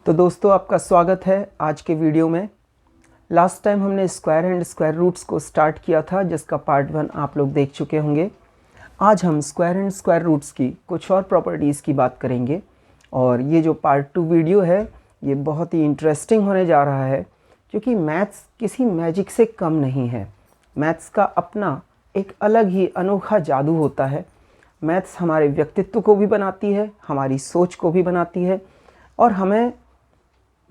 तो दोस्तों आपका स्वागत है आज के वीडियो में। लास्ट टाइम हमने स्क्वायर एंड स्क्वायर रूट्स को स्टार्ट किया था, जिसका पार्ट 1 आप लोग देख चुके होंगे। आज हम स्क्वायर एंड स्क्वायर रूट्स की कुछ और प्रॉपर्टीज़ की बात करेंगे और ये जो पार्ट 2 वीडियो है ये बहुत ही इंटरेस्टिंग होने जा रहा है, क्योंकि मैथ्स किसी मैजिक से कम नहीं है। मैथ्स का अपना एक अलग ही अनोखा जादू होता है। मैथ्स हमारे व्यक्तित्व को भी बनाती है, हमारी सोच को भी बनाती है और हमें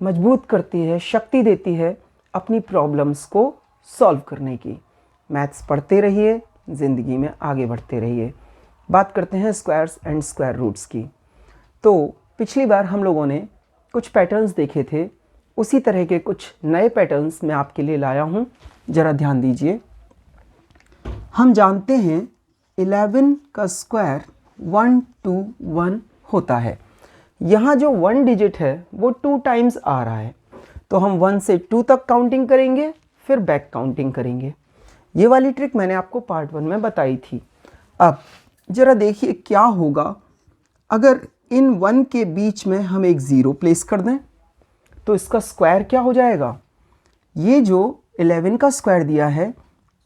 मजबूत करती है, शक्ति देती है अपनी प्रॉब्लम्स को सॉल्व करने की। मैथ्स पढ़ते रहिए, ज़िंदगी में आगे बढ़ते रहिए। बात करते हैं स्क्वायर्स एंड स्क्वायर रूट्स की। तो पिछली बार हम लोगों ने कुछ पैटर्न्स देखे थे, उसी तरह के कुछ नए पैटर्न्स मैं आपके लिए लाया हूँ। ज़रा ध्यान दीजिए। हम जानते हैं 11 का स्क्वायर 121 होता है। यहाँ जो 1 डिजिट है वो 2 टाइम्स आ रहा है, तो हम 1 से 2 तक काउंटिंग करेंगे, फिर बैक काउंटिंग करेंगे। ये वाली ट्रिक मैंने आपको पार्ट 1 में बताई थी। अब ज़रा देखिए क्या होगा अगर इन 1 के बीच में हम एक ज़ीरो प्लेस कर दें, तो इसका स्क्वायर क्या हो जाएगा। ये जो 11 का स्क्वायर दिया है,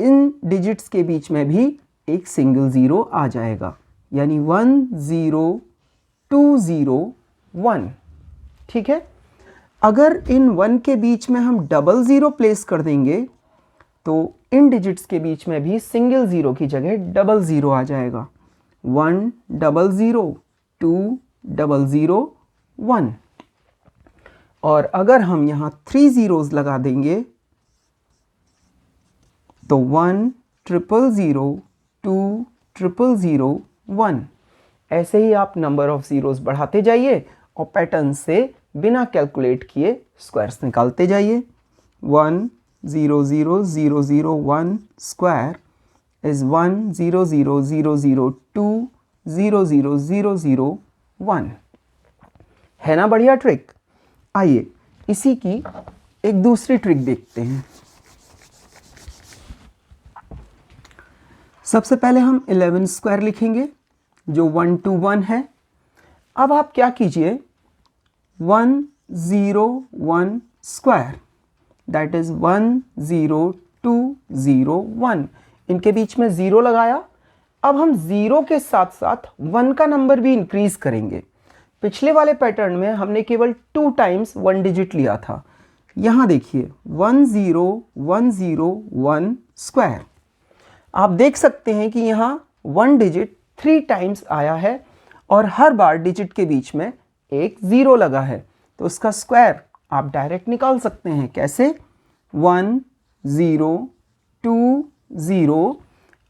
इन डिजिट्स के बीच में भी एक सिंगल ज़ीरो आ जाएगा, यानी 1 0 2 0 1। ठीक है। अगर इन 1 के बीच में हम डबल ज़ीरो प्लेस कर देंगे, तो इन डिजिट्स के बीच में भी सिंगल ज़ीरो की जगह डबल ज़ीरो आ जाएगा। 1 0 0 2 0 0 1। और अगर हम यहाँ 3 ज़ीरोज़ लगा देंगे, तो 1 0 0 2 0 0 1। ऐसे ही आप नंबर ऑफ ज़ीरोज़ बढ़ाते जाइए और पैटर्न से बिना कैलकुलेट किए स्क्वायर्स निकालते जाइए। 1 0 0 0 0 1 स्क्वायर इज़ 1 0 0 0 0 2 0 0 0 0 1। है ना बढ़िया ट्रिक। आइए इसी की एक दूसरी ट्रिक देखते हैं। सबसे पहले हम 11 स्क्वायर लिखेंगे, जो 1 2 1 है। अब आप क्या कीजिए, 1 0 1 स्क्वायर, दैट इज 1 0 2 0 1। इनके बीच में ज़ीरो लगाया। अब हम ज़ीरो के साथ साथ 1 का नंबर भी इंक्रीज करेंगे। पिछले वाले पैटर्न में हमने केवल 2 टाइम्स 1 डिजिट लिया था। यहाँ देखिए 1 0 1 0 1 स्क्वायर। आप देख सकते हैं कि यहाँ 1 डिजिट 3 टाइम्स आया है और हर बार डिजिट के बीच में एक ज़ीरो लगा है, तो उसका स्क्वायर आप डायरेक्ट निकाल सकते हैं। कैसे? 1 0 2 0।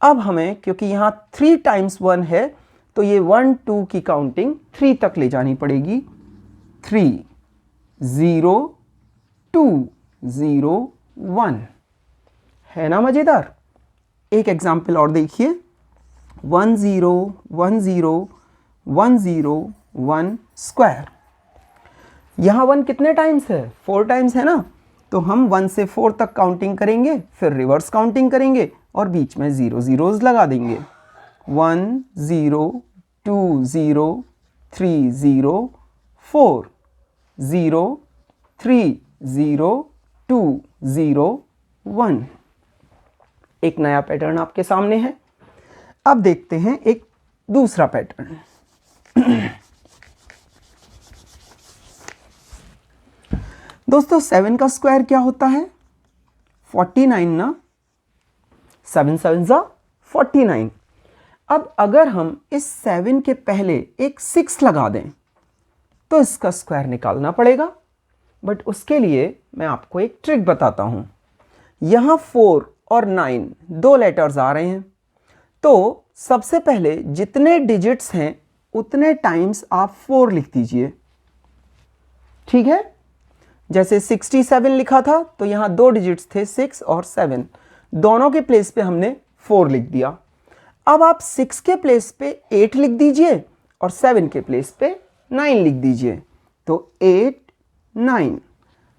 अब हमें, क्योंकि यहाँ 3 टाइम्स 1 है, तो ये 1 2 की काउंटिंग 3 तक ले जानी पड़ेगी। 3 0 2 0 1। है ना मज़ेदार। एक एग्जाम्पल और देखिए, 1 0 1 0 1 0 1 स्क्वायर। यहाँ 1 कितने टाइम्स है? 4 टाइम्स है ना। तो हम 1 से 4 तक काउंटिंग करेंगे, फिर रिवर्स काउंटिंग करेंगे और बीच में ज़ीरो ज़ीरोज़ लगा देंगे। 1 0 2 0 3 0 4 0 3 0 2 0 1। एक नया पैटर्न आपके सामने है। अब देखते हैं एक दूसरा पैटर्न। दोस्तों 7 का स्क्वायर क्या होता है? 49 ना। 7 7 जा 49। अब अगर हम इस 7 के पहले एक 6 लगा दें, तो इसका स्क्वायर निकालना पड़ेगा। बट उसके लिए मैं आपको एक ट्रिक बताता हूं। यहां 4 और 9 दो लेटर्स आ रहे हैं, तो सबसे पहले जितने डिजिट्स हैं उतने टाइम्स आप 4 लिख दीजिए। ठीक है। जैसे 67 लिखा था, तो यहाँ दो डिजिट्स थे 6 और 7, दोनों के प्लेस पे हमने 4 लिख दिया। अब आप 6 के प्लेस पे 8 लिख दीजिए और 7 के प्लेस पे 9 लिख दीजिए, तो 8 9।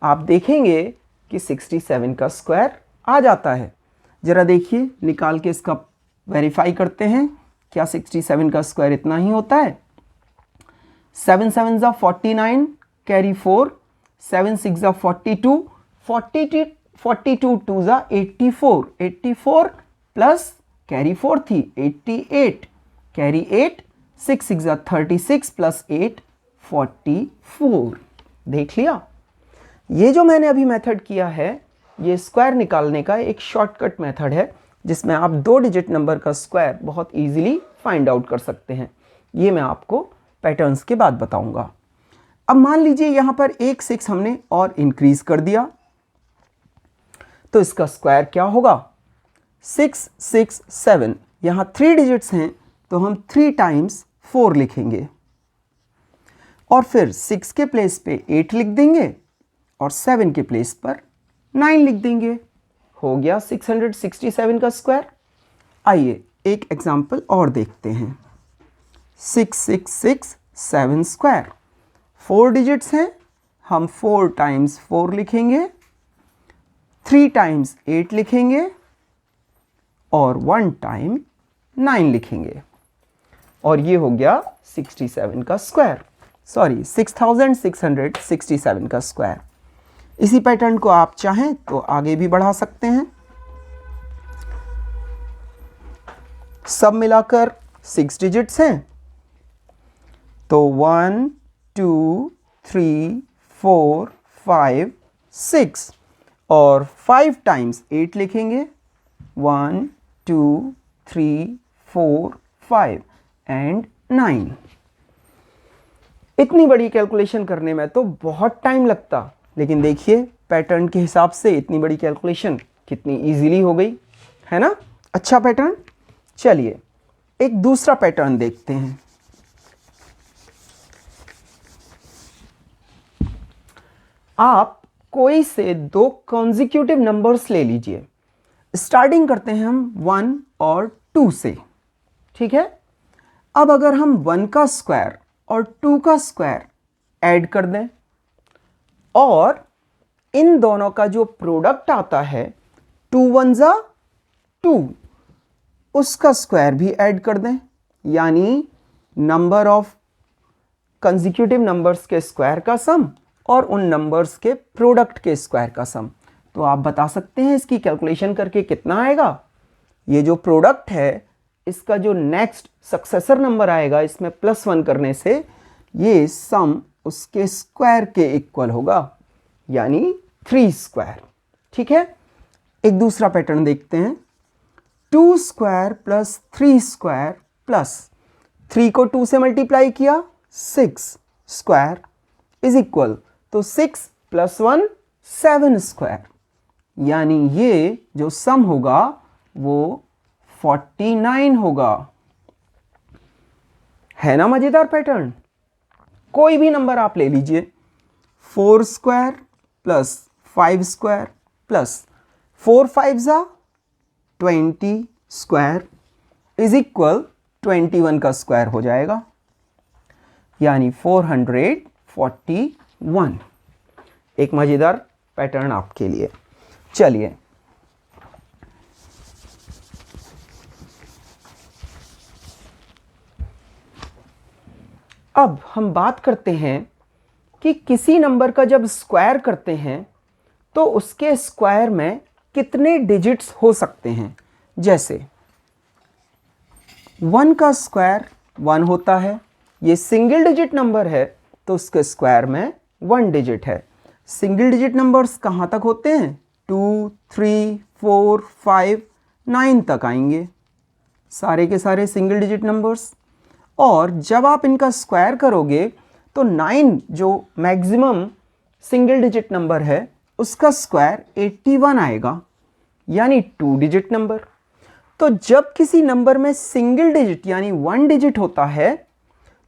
आप देखेंगे कि 67 का स्क्वायर आ जाता है। ज़रा देखिए, निकाल के इसका वेरीफाई करते हैं, क्या 67 का स्क्वायर इतना ही होता है? 7 7 जा 49, कैरी 4, 7 6 जा 42, 42 2 जा 84, 84 प्लस कैरी 4 थी 88, कैरी 8, 6 6 जा 36 प्लस 8 44। देख लिया, ये जो मैंने अभी मेथड किया है ये स्क्वायर निकालने का एक शॉर्टकट मेथड है, जिसमें आप 2 डिजिट नंबर का स्क्वायर बहुत इजीली फाइंड आउट कर सकते हैं। ये मैं आपको पैटर्न्स के बाद बताऊंगा। अब मान लीजिए यहां पर एक 6 हमने और इंक्रीज कर दिया, तो इसका स्क्वायर क्या होगा? 6 6 7। यहां 3 डिजिट्स हैं तो हम 3 टाइम्स 4 लिखेंगे और फिर 6 के प्लेस पे 8 लिख देंगे और 7 के प्लेस पर 9 लिख देंगे। हो गया 667 का स्क्वायर। आइए एक एग्जाम्पल और देखते हैं। 6 6 6 7 स्क्वायर, 4 डिजिट्स हैं, हम 4 टाइम्स 4 लिखेंगे, 3 टाइम्स 8 लिखेंगे और 1 टाइम 9 लिखेंगे और ये हो गया 67 का स्क्वायर, सॉरी 6667 का स्क्वायर। इसी पैटर्न को आप चाहें तो आगे भी बढ़ा सकते हैं। सब मिलाकर 6 डिजिट्स हैं तो 1 2 3 4 5 6 और 5 टाइम्स 8 लिखेंगे, 1 2 3 4 5 एंड 9। इतनी बड़ी कैलकुलेशन करने में तो बहुत टाइम लगता, लेकिन देखिए पैटर्न के हिसाब से इतनी बड़ी कैलकुलेशन कितनी इजीली हो गई, है ना? अच्छा पैटर्न। चलिए एक दूसरा पैटर्न देखते हैं। आप कोई से 2 कॉन्जिक्यूटिव नंबर्स ले लीजिए। स्टार्टिंग करते हैं हम 1 और 2 से, ठीक है? अब अगर हम 1 का स्क्वायर और 2 का स्क्वायर ऐड कर दें और इन दोनों का जो प्रोडक्ट आता है 2 1 जा 2, उसका स्क्वायर भी ऐड कर दें, यानी नंबर ऑफ कंसेक्यूटिव नंबर्स के स्क्वायर का सम और उन नंबर्स के प्रोडक्ट के स्क्वायर का सम, तो आप बता सकते हैं इसकी कैलकुलेशन करके कितना आएगा। ये जो प्रोडक्ट है इसका जो नेक्स्ट सक्सेसर नंबर आएगा इसमें +1 करने से ये सम उसके स्क्वायर के इक्वल होगा, यानी 3 स्क्वायर। ठीक है, एक दूसरा पैटर्न देखते हैं। 2 स्क्वायर प्लस 3 स्क्वायर प्लस 3 को 2 से मल्टीप्लाई किया 6 स्क्वायर इज इक्वल, तो 6 + 1 7 स्क्वायर, यानी ये जो सम होगा वो 49 होगा। है ना मजेदार पैटर्न? कोई भी नंबर आप ले लीजिए, 4 स्क्वायर प्लस 5 स्क्वायर प्लस 4 5 जा 20 स्क्वायर इज इक्वल 21 का स्क्वायर हो जाएगा, यानी 441। एक मजेदार पैटर्न आपके लिए। चलिए अब हम बात करते हैं कि किसी नंबर का जब स्क्वायर करते हैं तो उसके स्क्वायर में कितने डिजिट्स हो सकते हैं। जैसे 1 का स्क्वायर 1 होता है, ये सिंगल डिजिट नंबर है तो उसके स्क्वायर में 1 डिजिट है। सिंगल डिजिट नंबर्स कहाँ तक होते हैं? 2 3 4 5 9 तक आएंगे, सारे के सारे सिंगल डिजिट नंबर्स। और जब आप इनका स्क्वायर करोगे तो 9 जो मैक्सिमम सिंगल डिजिट नंबर है उसका स्क्वायर 81 आएगा, यानी 2 डिजिट नंबर। तो जब किसी नंबर में सिंगल डिजिट यानी 1 डिजिट होता है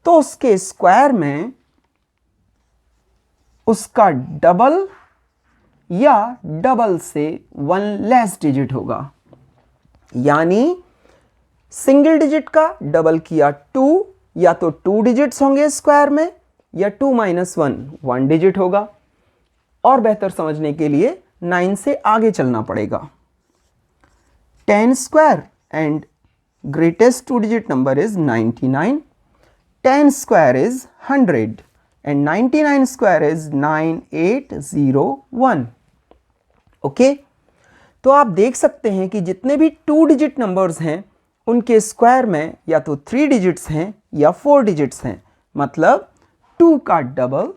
तो उसके स्क्वायर में उसका डबल या डबल से 1 लेस डिजिट होगा, यानी सिंगल डिजिट का डबल किया 2, या तो 2 डिजिट्स होंगे स्क्वायर में, या 2 - 1 1 डिजिट होगा। और बेहतर समझने के लिए 9 से आगे चलना पड़ेगा। 10 square and greatest 2 digit number is 99, 10 square is 100 and 99 square is 9801. Okay, तो आप देख सकते हैं कि जितने भी 2 डिजिट नंबर्स हैं उनके स्क्वायर में या तो 3 डिजिट्स हैं या 4 डिजिट्स हैं, मतलब 2 का डबल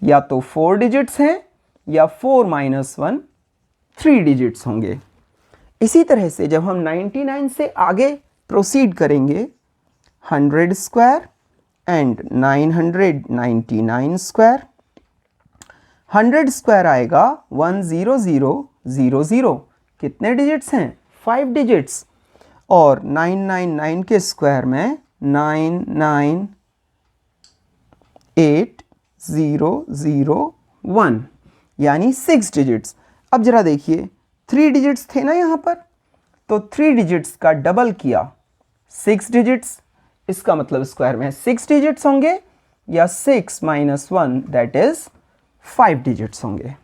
या तो 4 डिजिट्स हैं या 4 - 1 3 डिजिट्स होंगे। इसी तरह से जब हम 99 से आगे प्रोसीड करेंगे, 100 स्क्वायर एंड 999 स्क्वायर, 100 स्क्वायर आएगा 10000, कितने डिजिट्स हैं? 5 डिजिट्स, और 999 के स्क्वायर में 998,001 यानी 6 डिजिट्स। अब जरा देखिए 3 डिजिट्स थे ना यहाँ पर, तो 3 डिजिट्स का डबल किया 6 डिजिट्स, इसका मतलब स्क्वायर में 6 डिजिट्स होंगे या 6 - 1 दैट इज 5 डिजिट्स होंगे।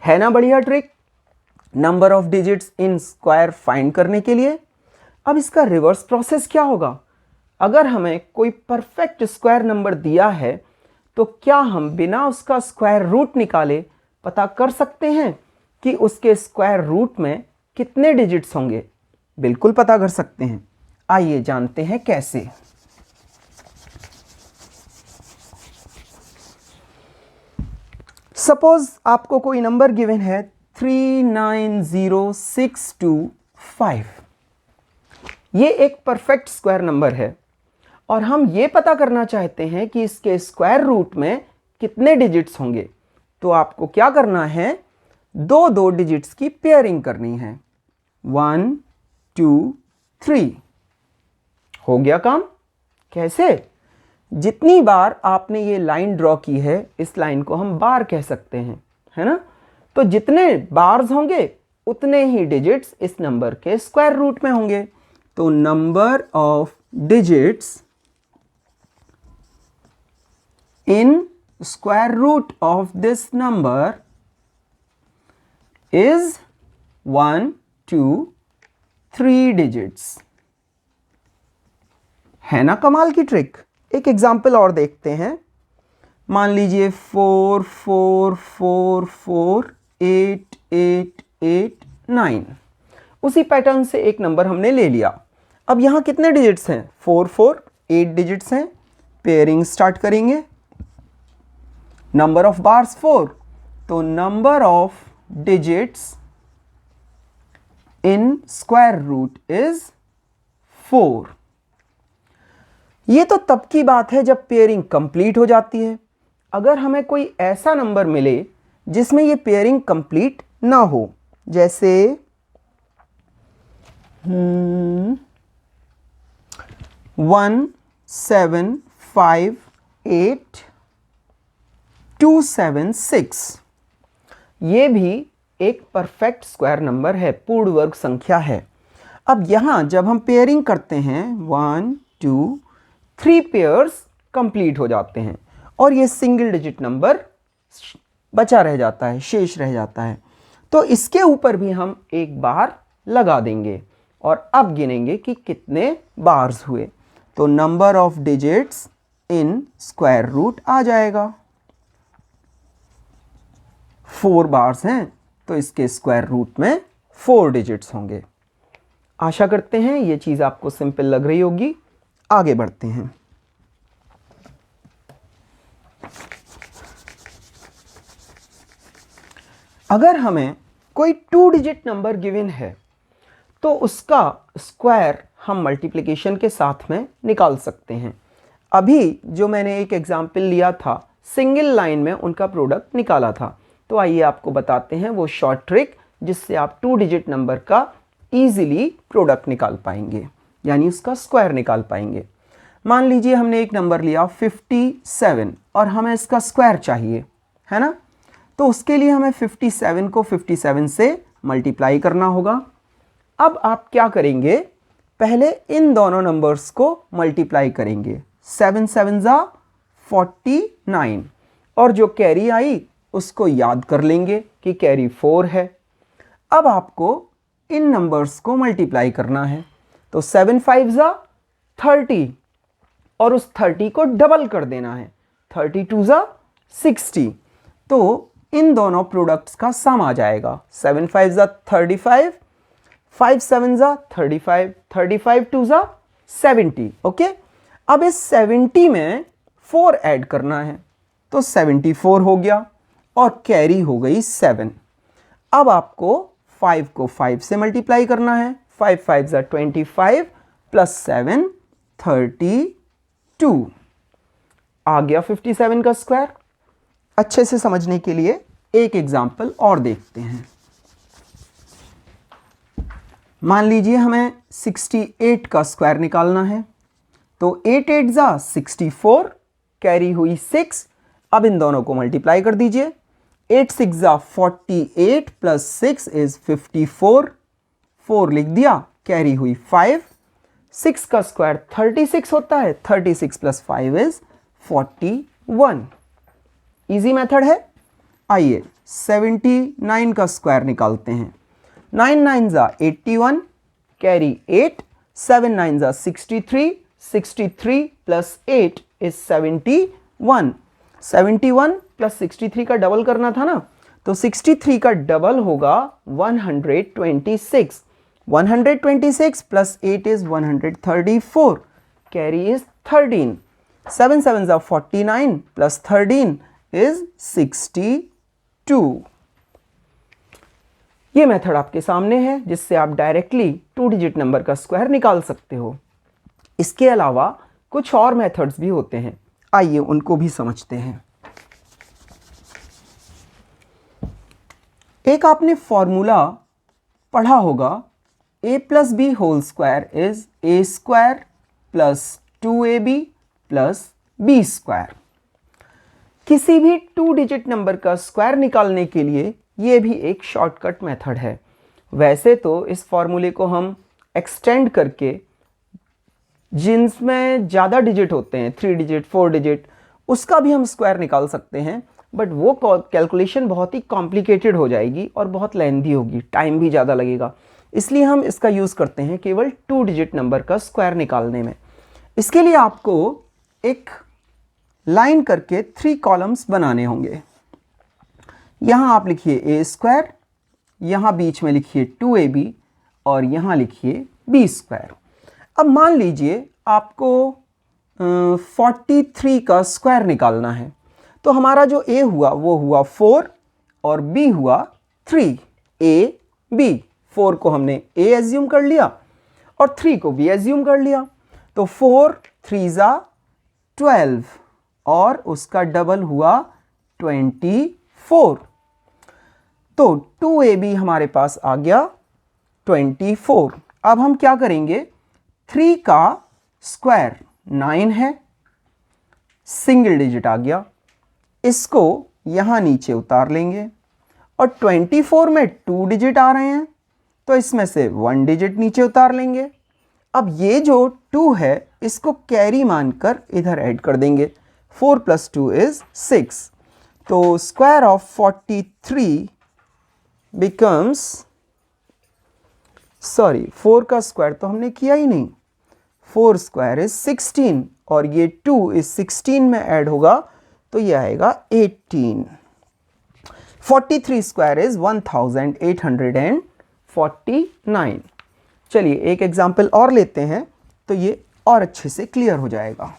है ना बढ़िया trick number of digits in square find करने के लिए। अब इसका रिवर्स प्रोसेस क्या होगा? अगर हमें कोई परफेक्ट स्क्वायर नंबर दिया है तो क्या हम बिना उसका स्क्वायर रूट निकाले पता कर सकते हैं कि उसके स्क्वायर रूट में कितने डिजिट्स होंगे? बिल्कुल पता कर सकते हैं। आइए जानते हैं कैसे। सपोज आपको कोई नंबर गिवन है 390625। ये एक परफेक्ट स्क्वायर नंबर है और हम ये पता करना चाहते हैं कि इसके स्क्वायर रूट में कितने डिजिट्स होंगे। तो आपको क्या करना है? दो डिजिट्स की पेयरिंग करनी है, 1 2 3। हो गया काम। कैसे? जितनी बार आपने ये लाइन ड्रॉ की है, इस लाइन को हम बार कह सकते हैं, है ना? तो जितने बार्स होंगे उतने ही डिजिट्स इस नंबर के स्क्वायर रूट में होंगे। तो number of digits in square root of this number is 1 2 3 digits. है ना कमाल की ट्रिक। एक एग्जाम्पल और देखते हैं। मान लीजिए 4 4 4 4 8 8 8 9। उसी पैटर्न से एक नंबर हमने ले लिया। अब यहाँ कितने डिजिट्स हैं? 4 4 8 डिजिट्स हैं। पेयरिंग स्टार्ट करेंगे। नंबर ऑफ बार्स 4, तो number of digits in square root is 4। ये तो तब की बात है जब पेयरिंग कंप्लीट हो जाती है। अगर हमें कोई ऐसा नंबर मिले जिसमें ये पेयरिंग कंप्लीट ना हो, जैसे 1 7 5 8 2 7 6, ये भी एक परफेक्ट स्क्वायर नंबर है, पूर्ण वर्ग संख्या है। अब यहाँ जब हम पेयरिंग करते हैं 1 2 3 पेयर्स कंप्लीट हो जाते हैं और ये सिंगल डिजिट नंबर बचा रह जाता है, शेष रह जाता है। तो इसके ऊपर भी हम एक बार लगा देंगे और अब गिनेंगे कि कितने बार्स हुए। तो number of digits in square root आ जाएगा। 4 बार्स हैं तो इसके स्क्वायर रूट में 4 डिजिट्स होंगे। आशा करते हैं ये चीज़ आपको सिंपल लग रही होगी। आगे बढ़ते हैं। अगर हमें कोई 2 डिजिट नंबर गिवन है तो उसका स्क्वायर हम मल्टीप्लिकेशन के साथ में निकाल सकते हैं। अभी जो मैंने एक एग्जाम्पल लिया था, सिंगल लाइन में उनका प्रोडक्ट निकाला था। तो आइए आपको बताते हैं वो शॉर्ट ट्रिक जिससे आप 2 डिजिट नंबर का इजीली प्रोडक्ट निकाल पाएंगे, यानी उसका स्क्वायर निकाल पाएंगे। मान लीजिए हमने एक नंबर लिया 57 और हमें इसका स्क्वायर चाहिए, है ना? तो उसके लिए हमें 57 को 57 से मल्टीप्लाई करना होगा। अब आप क्या करेंगे? पहले इन दोनों नंबर्स को मल्टीप्लाई करेंगे। 7 7 जा 49 और जो कैरी आई उसको याद कर लेंगे कि कैरी 4 है। अब आपको इन नंबर्स को मल्टीप्लाई करना है। तो 7 5 जा 30 और उस 30 को डबल कर देना है। 30 टू ज़ा 60, तो इन दोनों प्रोडक्ट्स का सम आ जाएगा। 7 5 ज़ा 35, 5 7 ज़ा 35, 35 टू ज़ा 70। ओके, अब इस 70 में 4 ऐड करना है, तो 74 हो गया और कैरी हो गई 7। अब आपको 5 को 5 से मल्टीप्लाई करना है। 5 5 ज़ा 25 प्लस 7 32 आ गया 57 का स्क्वायर। अच्छे से समझने के लिए एक एग्जाम्पल और देखते हैं। मान लीजिए हमें 68 का स्क्वायर निकालना है, तो 8 8 ज़ा 64, कैरी हुई 6। अब इन दोनों को मल्टीप्लाई कर दीजिए। 8 6 ज़ा 48 प्लस 6 इज 54, 4 लिख दिया, कैरी हुई 5। 6 का स्क्वायर 36 होता है, 36 प्लस 5 इज 41। इजी मेथड है। आइए 79 का स्क्वायर निकालते हैं। 9 9 ज़ा 81, कैरी 8, 7 9 ज़ा 63, 63 प्लस 8 इज 71। 71 प्लस 63 का डबल करना था ना, तो 63 का डबल होगा 126। 126 प्लस 8 इज 134, कैरी इज 13। 7 7 ज़ा 49 प्लस 13 इज 62। ये मेथड आपके सामने है जिससे आप डायरेक्टली 2 डिजिट नंबर का स्क्वायर निकाल सकते हो। इसके अलावा कुछ और मेथड्स भी होते हैं, आइए उनको भी समझते हैं। एक आपने फॉर्मूला पढ़ा होगा, a plus B whole square is a square plus 2ab plus b square. किसी भी 2 डिजिट नंबर का स्क्वायर निकालने के लिए ये भी एक शॉर्टकट मेथड है। वैसे तो इस फॉर्मूले को हम एक्सटेंड करके जिनमें ज़्यादा डिजिट होते हैं, 3 डिजिट 4 डिजिट, उसका भी हम स्क्वायर निकाल सकते हैं, बट वो कैलकुलेशन बहुत ही कॉम्प्लिकेटेड हो जाएगी और बहुत लेंथी होगी, टाइम भी ज़्यादा लगेगा। इसलिए हम इसका यूज़ करते हैं केवल 2 डिजिट नंबर का स्क्वायर निकालने में। इसके लिए आपको एक लाइन करके 3 कॉलम्स बनाने होंगे। यहाँ आप लिखिए a स्क्वायर, यहाँ बीच में लिखिए 2ab और यहाँ लिखिए b स्क्वायर। अब मान लीजिए आपको 43 का स्क्वायर निकालना है, तो हमारा जो a हुआ वो हुआ 4 और b हुआ 3। a b, 4 को हमने a एज्यूम कर लिया और 3 को b एज्यूम कर लिया, तो 4 3 ज़ा 12 और उसका डबल हुआ 24। तो 2ab हमारे पास आ गया 24। अब हम क्या करेंगे, 3 का स्क्वायर 9 है, सिंगल डिजिट आ गया, इसको यहाँ नीचे उतार लेंगे और 24 में 2 डिजिट आ रहे हैं, तो इसमें से 1 डिजिट नीचे उतार लेंगे। अब ये जो 2 है इसको कैरी मानकर इधर ऐड कर देंगे। 4 प्लस 2 इज 6, तो स्क्वायर ऑफ 43 बिकम्स, सॉरी 4 का स्क्वायर तो हमने किया ही नहीं, 4 स्क्वायर इज 16 और ये 2 इज 16 में ऐड होगा तो ये आएगा 18। 43 स्क्वायर इज 1849। चलिए एक एग्जाम्पल और लेते हैं तो ये और अच्छे से क्लियर हो जाएगा।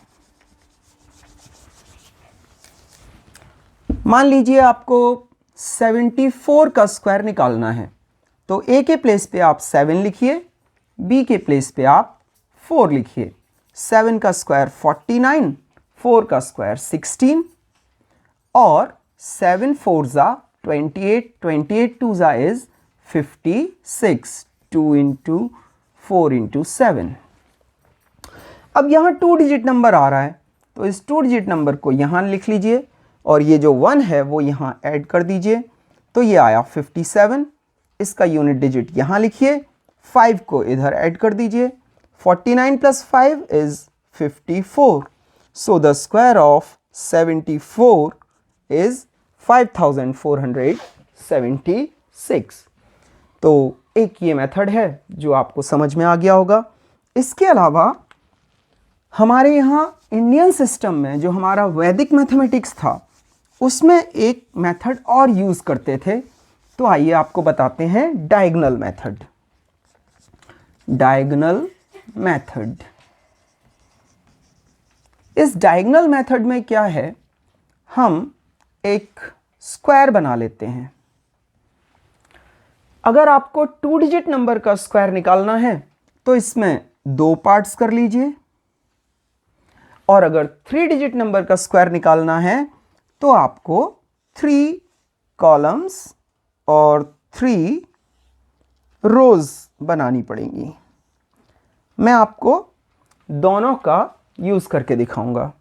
मान लीजिए आपको 74 का स्क्वायर निकालना है, तो a के प्लेस पे आप 7 लिखिए, b के प्लेस पे आप 4 लिखिए। 7 का स्क्वायर 49, 4 का स्क्वायर 16 और 7 4 ज़ा 28, 28 2 ज़ा इज 56, 2 इंटू 4 इंटू 7। अब यहाँ 2 डिजिट नंबर आ रहा है, तो इस 2 डिजिट नंबर को यहाँ लिख लीजिए और ये जो 1 है वो यहाँ ऐड कर दीजिए, तो ये आया 57। इसका यूनिट डिजिट यहाँ लिखिए, 5 को इधर ऐड कर दीजिए। 49 plus 5 is 54, so the square of 74 is 5476। तो एक ये मेथड है जो आपको समझ में आ गया होगा। इसके अलावा हमारे यहाँ इंडियन सिस्टम में जो हमारा वैदिक मैथमेटिक्स था उसमें एक मेथड और यूज़ करते थे। तो आइए आपको बताते हैं डायगोनल मेथड। डायगोनल मेथड, इस डायगोनल मेथड में क्या है, हम एक स्क्वायर बना लेते हैं। अगर आपको 2 डिजिट नंबर का स्क्वायर निकालना है तो इसमें 2 पार्ट्स कर लीजिए, और अगर 3 डिजिट नंबर का स्क्वायर निकालना है तो आपको 3 कॉलम्स और 3 रोज बनानी पड़ेंगी। मैं आपको दोनों का यूज़ करके दिखाऊंगा।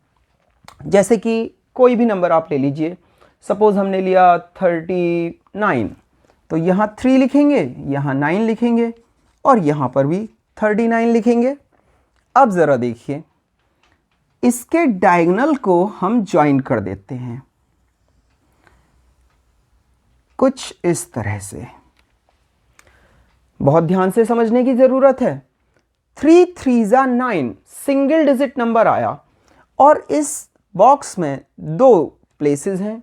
जैसे कि कोई भी नंबर आप ले लीजिए, सपोज हमने लिया 39, तो यहाँ 3 लिखेंगे, यहाँ 9 लिखेंगे और यहाँ पर भी 39 लिखेंगे। अब ज़रा देखिए, इसके डायगोनल को हम ज्वाइन कर देते हैं कुछ इस तरह से। बहुत ध्यान से समझने की ज़रूरत है। 3 3 9 सिंगल डिजिट नंबर आया और इस बॉक्स में 2 प्लेसेस हैं,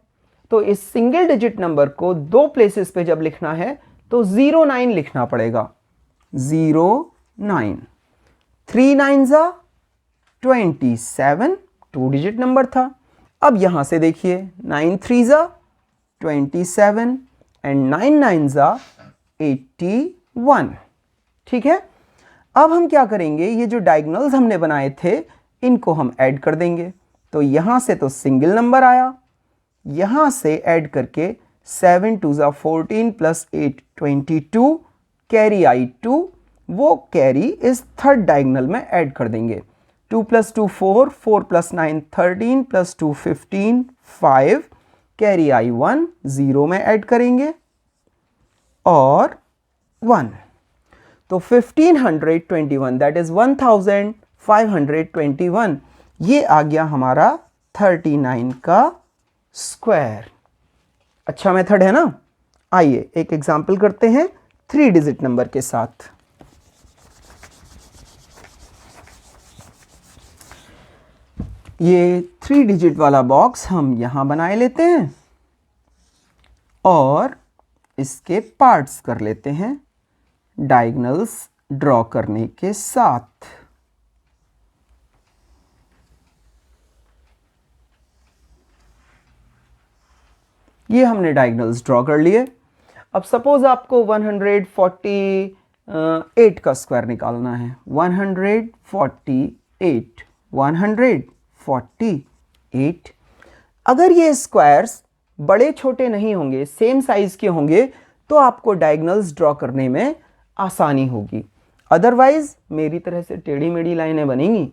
तो इस सिंगल डिजिट नंबर को 2 प्लेसेस पे जब लिखना है तो 09 लिखना पड़ेगा। 09, 3 9 27, 2 डिजिट नंबर था। अब यहां से देखिए, 9 3 27 एंड 9 9 81। ठीक है, अब हम क्या करेंगे, ये जो डायगोनल्स हमने बनाए थे इनको हम ऐड कर देंगे। तो यहां से तो सिंगल नंबर आया, यहां से ऐड करके 7 2 14 प्लस 8 22, कैरी आई 2, वो कैरी इस थर्ड डायगोनल में ऐड कर देंगे। 2 + 2 4, 4 + 9 13 + 2 15, 5, कैरी आई 1, 0 में ऐड करेंगे और 1, तो 1521, दैट इज 1521, ये आ गया हमारा 39 का स्क्वायर। अच्छा मेथड है ना। आइए एक एग्जाम्पल करते हैं 3 डिजिट नंबर के साथ। ये 3 डिजिट वाला बॉक्स हम यहां बनाए लेते हैं और इसके पार्ट्स कर लेते हैं डायगोनल्स ड्रॉ करने के साथ। ये हमने डायगोनल्स ड्रॉ कर लिए। अब सपोज आपको 148 का स्क्वायर निकालना है। 148, 148। अगर ये स्क्वायर्स बड़े छोटे नहीं होंगे, सेम साइज के होंगे, तो आपको डायगोनल्स ड्रॉ करने में आसानी होगी। अदरवाइज मेरी तरह से टेढ़ी मेढ़ी लाइनें बनेंगी,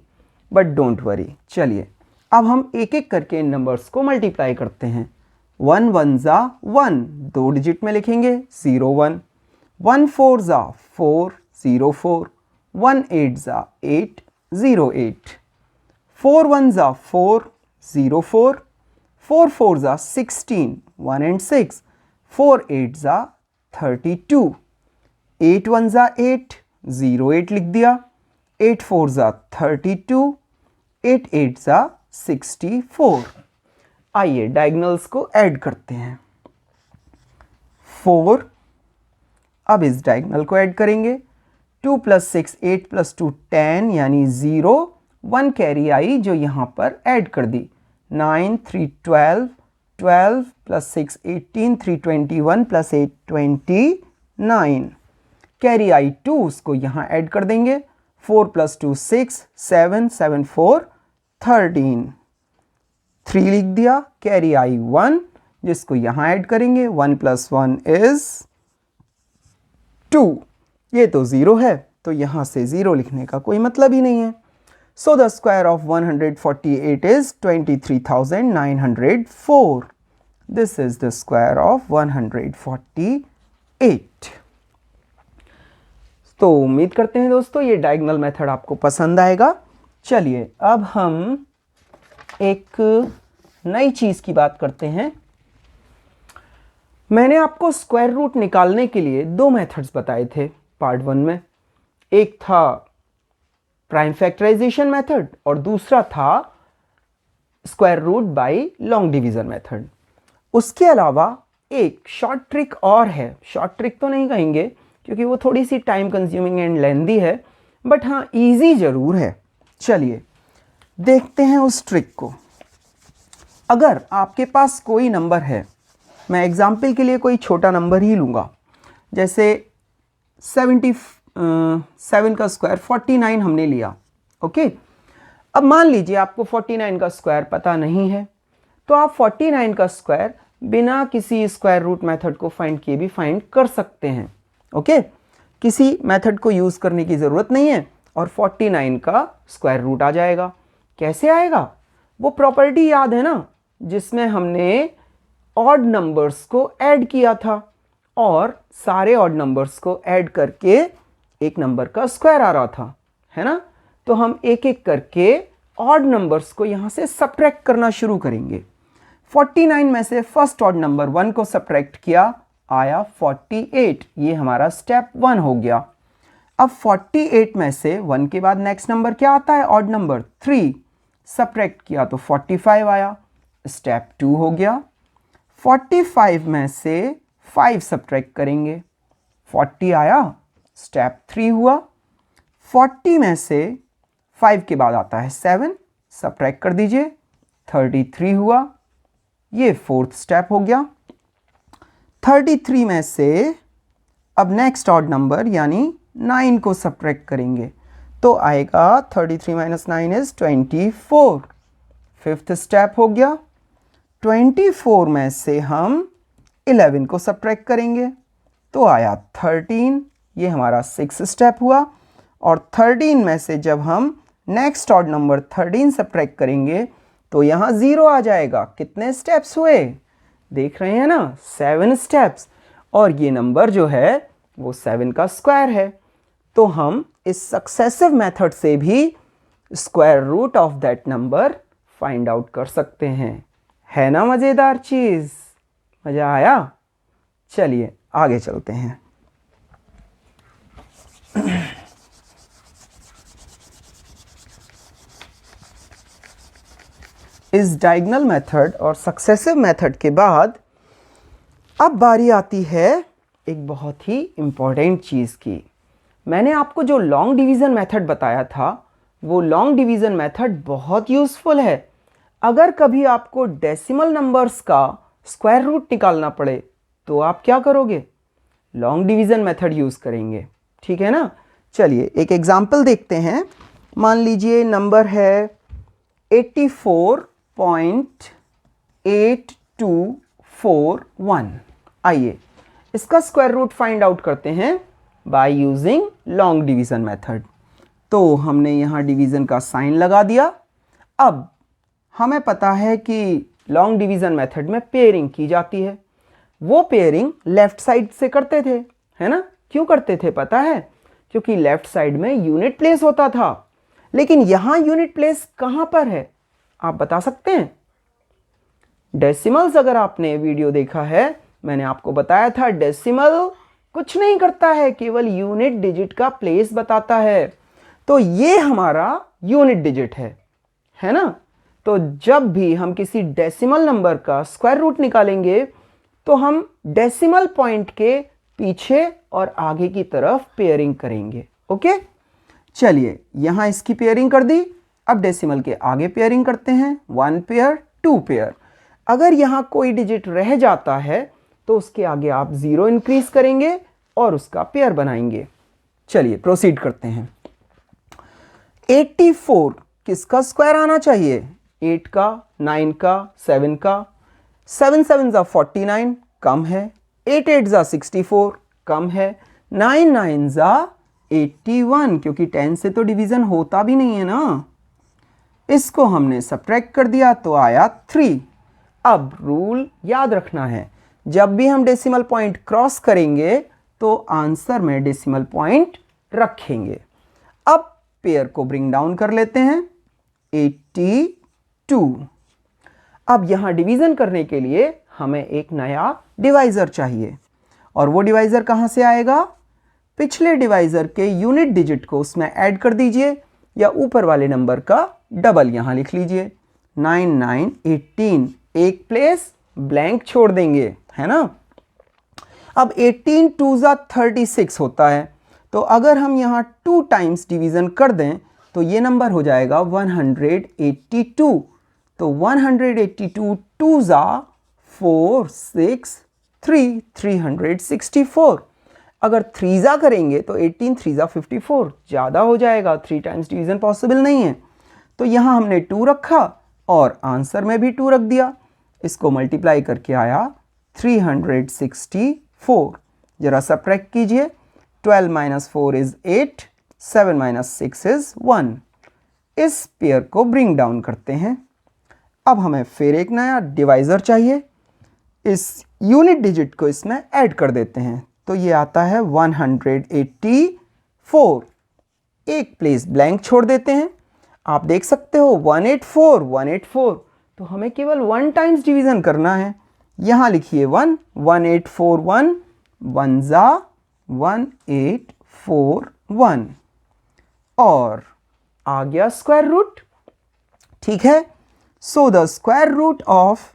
बट डोंट वरी। चलिए अब हम एक एक करके इन नंबर्स को मल्टीप्लाई करते हैं। 1 1 1, 2 डिजिट में लिखेंगे 0 1, 1 4 4, 0 4, 1 8 8, 0 8, 4 1 4, 0 4, 4 4 16, 1 and 6, 4 8 32, 8 1 8, 0 8 लिख दिया, 8 4 32, 8 8 64। आइए डायगोनल्स को ऐड करते हैं। 4, अब इस डायगोनल को ऐड करेंगे। 2 + 6 8 + 2 10, यानी 0, 1 कैरी आई जो यहाँ पर ऐड कर दी। 9 3 12, 12 + 6 18, 3 21 + 8 29, कैरी आई 2, उसको यहाँ ऐड कर देंगे। 4 + 2 6, 7 7 4 13, 3 लिख दिया, कैरी आई 1, जिसको यहाँ ऐड करेंगे। 1 + 1 is 2, ये तो 0 है, तो यहाँ से 0 लिखने का कोई मतलब ही नहीं है। So the square of 148 is 23,904. This is the square of 148. तो उम्मीद करते हैं दोस्तों ये डायगोनल मेथड आपको पसंद आएगा। चलिए अब हम एक नई चीज़ की बात करते हैं। मैंने आपको स्क्वायर रूट निकालने के लिए 2 मेथड्स बताए थे पार्ट 1 में। एक था प्राइम फैक्टराइजेशन मेथड और दूसरा था square root by long division method. उसके अलावा एक शॉर्ट ट्रिक और है, शॉर्ट ट्रिक तो नहीं कहेंगे क्योंकि वो थोड़ी सी टाइम कंज्यूमिंग एंड लेंदी है, बट हाँ इजी जरूर है। चलिए देखते हैं उस ट्रिक को। अगर आपके पास कोई नंबर है, मैं एग्जाम्पल के लिए कोई छोटा नंबर ही लूँगा, जैसे 77 का स्क्वायर 49 हमने लिया। ओके, अब मान लीजिए आपको 49 का स्क्वायर पता नहीं है, तो आप 49 का स्क्वायर बिना किसी स्क्वायर रूट मेथड को फाइंड किए भी फाइंड कर सकते हैं। ओके, किसी मेथड को यूज़ करने की ज़रूरत नहीं है और 49 का स्क्वायर रूट आ जाएगा। कैसे आएगा? वो प्रॉपर्टी याद है ना जिसमें हमने ऑड नंबर्स को ऐड किया था और सारे ऑड नंबर्स को ऐड करके एक नंबर का स्क्वायर आ रहा था, है ना। तो हम एक एक करके ऑड नंबर्स को यहाँ से सब्ट्रैक्ट करना शुरू करेंगे। 49 में से फर्स्ट ऑड नंबर 1 को सब्ट्रैक्ट किया, आया 48। ये हमारा स्टेप 1 हो गया। अब 48 में से 1 के बाद नेक्स्ट नंबर क्या आता है? Odd number 3। सब्ट्रैक्ट किया तो 45 आया, स्टेप 2 हो गया। 45 में से 5 सब्ट्रैक्ट करेंगे, 40 आया, स्टेप 3 हुआ। 40 में से 5 के बाद आता है 7, सब्ट्रैक्ट कर दीजिए, 33 हुआ, ये फोर्थ स्टेप हो गया। 33 में से अब नेक्स्ट ऑड नंबर यानी 9 को सब्ट्रैक्ट करेंगे तो आएगा 33 माइनस 9 इज 24, फिफ्थ स्टेप हो गया। 24 में से हम 11 को सब्ट्रैक्ट करेंगे तो आया 13, ये हमारा सिक्स स्टेप हुआ। और 13 में से जब हम नेक्स्ट ऑड नंबर 13 सब्ट्रैक्ट करेंगे तो यहाँ 0 आ जाएगा। कितने स्टेप्स हुए देख रहे हैं ना? 7 स्टेप्स। और ये नंबर जो है वो 7 का स्क्वायर है। तो हम इस सक्सेसिव मेथड से भी square root of that number find out कर सकते हैं। है ना मज़ेदार चीज़? मज़ा आया? चलिए आगे चलते हैं। इस डायगोनल मेथड और सक्सेसिव मेथड के बाद अब बारी आती है एक बहुत ही इम्पॉर्टेंट चीज़ की। मैंने आपको जो लॉन्ग डिवीज़न मेथड बताया था वो लॉन्ग डिवीज़न मेथड बहुत यूज़फुल है। अगर कभी आपको डेसिमल नंबर्स का स्क्वायर रूट निकालना पड़े तो आप क्या करोगे? लॉन्ग डिवीज़न मेथड यूज़ करेंगे, ठीक है ना। चलिए एक एग्जाम्पल देखते हैं। मान लीजिए नंबर है 84.8241। आइए इसका स्क्वायर रूट फाइंड आउट करते हैं by using long division method. तो हमने यहाँ डिवीज़न का साइन लगा दिया। अब हमें पता है कि लॉन्ग डिवीज़न मेथड में पेयरिंग की जाती है। वो पेयरिंग लेफ्ट साइड से करते थे, है ना। क्यों करते थे पता है? क्योंकि लेफ्ट साइड में यूनिट प्लेस होता था। लेकिन यहाँ यूनिट प्लेस कहाँ पर है आप बता सकते हैं? डेसिमल्स अगर आपने वीडियो देखा है, मैंने आपको बताया था डेसिमल कुछ नहीं करता है, केवल यूनिट डिजिट का प्लेस बताता है। तो ये हमारा यूनिट डिजिट है ना। तो जब भी हम किसी डेसिमल नंबर का स्क्वायर रूट निकालेंगे तो हम डेसिमल पॉइंट के पीछे और आगे की तरफ पेयरिंग करेंगे। ओके, चलिए यहां इसकी पेयरिंग कर दी। अब डेसिमल के आगे पेयरिंग करते हैं, 1 पेयर 2 पेयर। अगर यहां कोई डिजिट रह जाता है तो उसके आगे आप 0 इंक्रीज करेंगे और उसका पेयर बनाएंगे। चलिए प्रोसीड करते हैं। 84 किसका स्क्वायर आना चाहिए? 8 का, 9 का, 7 का। 7 7 जा 49 कम है, 8 8 जा 64 कम है, 9 9 जा 81 क्योंकि 10 से तो डिवीजन होता भी नहीं है ना। इसको हमने सब्ट्रैक्ट कर दिया तो आया 3। अब रूल याद रखना है, जब भी हम डेसिमल पॉइंट क्रॉस करेंगे तो आंसर में डेसिमल पॉइंट रखेंगे। अब पेयर को ब्रिंग डाउन कर लेते हैं, 82। अब यहां डिवीजन करने के लिए हमें एक नया डिवाइजर चाहिए और वो डिवाइजर कहां से आएगा? पिछले डिवाइजर के यूनिट डिजिट को उसमें ऐड कर दीजिए या ऊपर वाले नंबर का डबल यहाँ लिख लीजिए। 9 9 18, एक प्लेस ब्लैंक छोड़ देंगे, है ना। अब 18 2 जा 36 होता है, तो अगर हम यहाँ 2 टाइम्स डिवीज़न कर दें तो ये नंबर हो जाएगा 182। तो 182 2 जा 4 6 3 364। अगर 3 जा करेंगे तो 18 3 जा 54, ज़्यादा हो जाएगा, 3 टाइम्स डिवीज़न पॉसिबल नहीं है। तो यहाँ हमने 2 रखा और आंसर में भी 2 रख दिया। इसको मल्टीप्लाई करके आया 364। जरा सब्ट्रैक्ट कीजिए। 12 माइनस 4 इज 8, 7 माइनस 6 इज 1। इस पेयर को ब्रिंग डाउन करते हैं। अब हमें फिर एक नया डिवाइज़र चाहिए। इस यूनिट डिजिट को इसमें ऐड कर देते हैं, तो ये आता है 184। एक प्लेस ब्लैंक छोड़ देते हैं। आप देख सकते हो 184 184, तो हमें केवल 1 टाइम्स डिवीज़न करना है। यहाँ लिखिए 1 1841, 1 जा 1841 और आ गया स्क्वायर रूट। ठीक है, so the square root of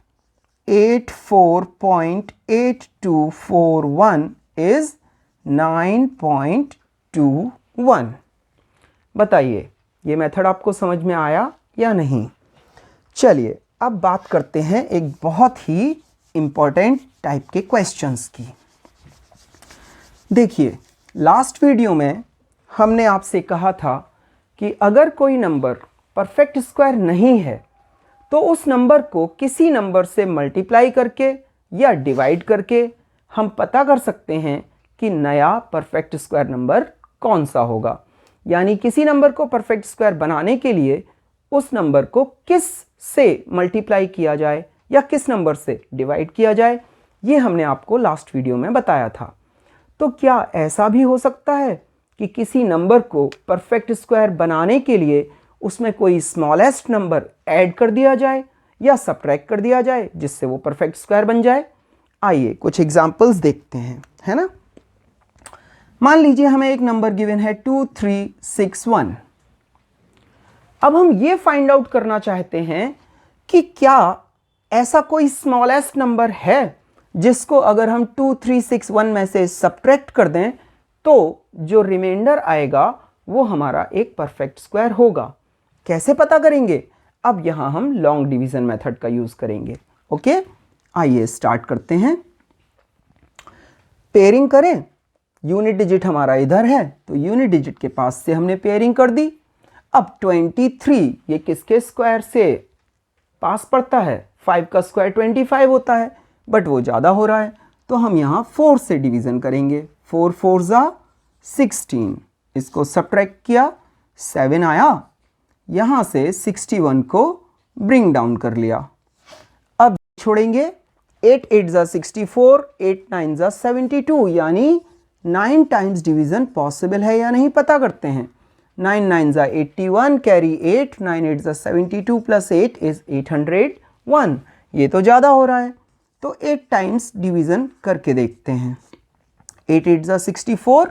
84.8241 is 9.21। बताइए ये मेथड आपको समझ में आया या नहीं। चलिए अब बात करते हैं एक बहुत ही इम्पॉर्टेंट टाइप के क्वेश्चंस की। देखिए लास्ट वीडियो में हमने आपसे कहा था कि अगर कोई नंबर परफेक्ट स्क्वायर नहीं है तो उस नंबर को किसी नंबर से मल्टीप्लाई करके या डिवाइड करके हम पता कर सकते हैं कि नया परफेक्ट स्क्वायर नंबर कौन सा होगा। यानी किसी नंबर को परफेक्ट स्क्वायर बनाने के लिए उस नंबर को किस से मल्टीप्लाई किया जाए या किस नंबर से डिवाइड किया जाए, ये हमने आपको लास्ट वीडियो में बताया था। तो क्या ऐसा भी हो सकता है कि किसी नंबर को परफेक्ट स्क्वायर बनाने के लिए उसमें कोई स्मॉलेस्ट नंबर ऐड कर दिया जाए या सब्ट्रैक्ट कर दिया जाए जिससे वो परफेक्ट स्क्वायर बन जाए? आइए कुछ एग्जांपल्स देखते हैं, है ना। मान लीजिए हमें एक नंबर गिवन है 2361। अब हम ये फाइंड आउट करना चाहते हैं कि क्या ऐसा कोई स्मॉलेस्ट नंबर है जिसको अगर हम 2361 में से सब्ट्रैक्ट कर दें तो जो रिमाइंडर आएगा वो हमारा एक परफेक्ट स्क्वायर होगा। कैसे पता करेंगे? अब यहां हम लॉन्ग डिवीजन मेथड का यूज करेंगे। ओके, आइए स्टार्ट करते हैं। पेयरिंग करें। यूनिट डिजिट हमारा इधर है तो यूनिट डिजिट के पास से हमने पेयरिंग कर दी। अब 23 ये किसके स्क्वायर से पास पड़ता है? 5 का स्क्वायर 25 होता है, बट वो ज़्यादा हो रहा है तो हम यहाँ 4 से डिवीज़न करेंगे। 4 4 जा 16, इसको सब्ट्रैक्ट किया 7 आया। यहाँ से 61 को ब्रिंग डाउन कर लिया। अब छोड़ेंगे 8 8 जा 64, 8 9 जा 72, यानी 9 टाइम्स डिवीज़न पॉसिबल है या नहीं पता करते हैं। 9 9 जा 81, कैरी 8, 9 8 जा 72 प्लस 8 इज 801। ये तो ज़्यादा हो रहा है तो 8 टाइम्स डिवीज़न करके देखते हैं। 8 8 जा 64,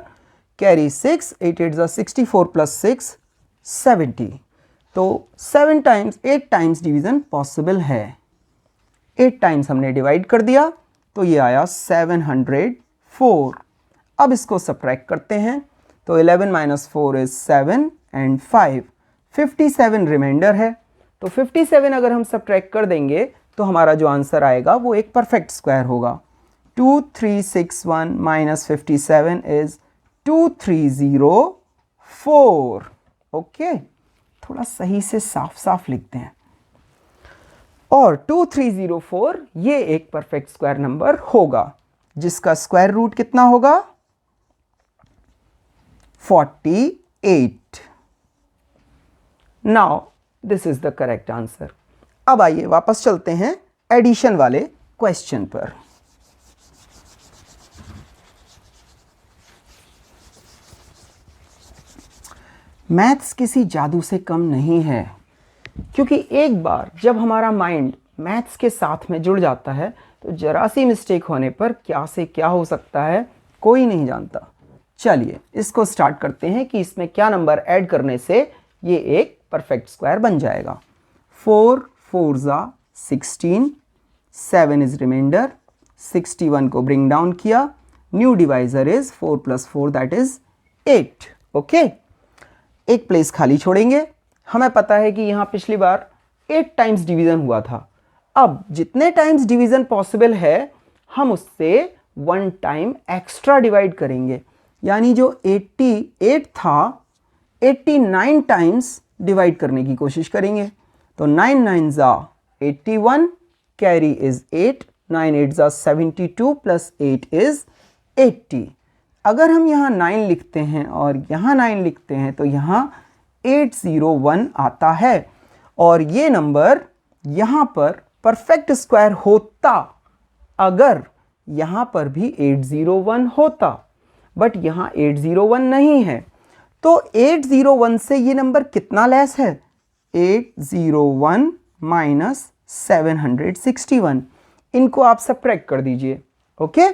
कैरी 6, 8 8 जा 64 प्लस 6 70। तो 8 टाइम्स डिवीज़न पॉसिबल है। 8 टाइम्स हमने डिवाइड कर दिया तो ये आया 704। अब इसको सब्ट्रैक्ट करते हैं तो 11 माइनस 4 इज 7 एंड 5, 57 रिमाइंडर है। तो 57 अगर हम सब्ट्रैक्ट कर देंगे तो हमारा जो आंसर आएगा वो एक परफेक्ट स्क्वायर होगा। 2361 माइनस 57 इज 2304। ओके, थोड़ा सही से साफ साफ लिखते हैं। और 2304 ये एक परफेक्ट स्क्वायर नंबर होगा जिसका स्क्वायर रूट कितना होगा? 48। Now this is the correct answer. अब आइए वापस चलते हैं एडिशन वाले क्वेश्चन पर। मैथ्स किसी जादू से कम नहीं है, क्योंकि एक बार जब हमारा माइंड मैथ्स के साथ में जुड़ जाता है तो जरा सी मिस्टेक होने पर क्या से क्या हो सकता है कोई नहीं जानता। चलिए इसको स्टार्ट करते हैं कि इसमें क्या नंबर ऐड करने से ये एक परफेक्ट स्क्वायर बन जाएगा। 4 4 ज़ा 16, 7 इज रिमाइंडर, 61 को ब्रिंग डाउन किया, new divisor is 4 + 4 that is 8। Okay, एक प्लेस खाली छोड़ेंगे। हमें पता है कि यहाँ पिछली बार 8 टाइम्स डिवीजन हुआ था। अब जितने टाइम्स डिवीजन पॉसिबल है हम उससे 1 टाइम एक्स्ट्रा डिवाइड करेंगे, यानी जो 88 था 89 टाइम्स डिवाइड करने की कोशिश करेंगे। तो 9 9 ज़ा 81, कैरी इज 8, 9 8 ज़ा 72 + 8 इज 80। अगर हम यहाँ 9 लिखते हैं और यहाँ 9 लिखते हैं तो यहाँ 801 आता है, और ये नंबर यहाँ पर परफेक्ट स्क्वायर होता अगर यहाँ पर भी 801 होता, बट यहाँ 801 नहीं है। तो 801 से ये नंबर कितना लेस है? 801 - 761। इनको आप सब्ट्रैक्ट कर दीजिए। ओके,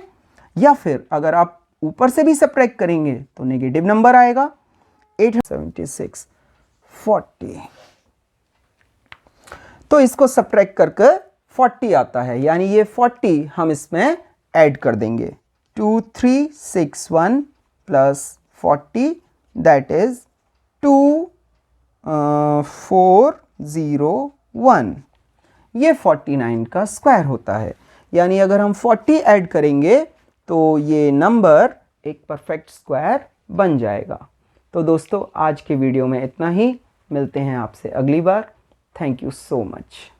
या फिर अगर आप ऊपर से भी सब्ट्रैक्ट करेंगे तो नेगेटिव नंबर आएगा। 876 40, तो इसको सब्ट्रैक्ट करके 40 आता है, यानी ये 40 हम इसमें ऐड कर देंगे। 2361 + 40 दैट इज 2401। ये 49 का स्क्वायर होता है, यानी अगर हम 40 ऐड करेंगे तो ये नंबर एक परफेक्ट स्क्वायर बन जाएगा। तो दोस्तों आज के वीडियो में इतना ही, मिलते हैं आपसे अगली बार। Thank you so much.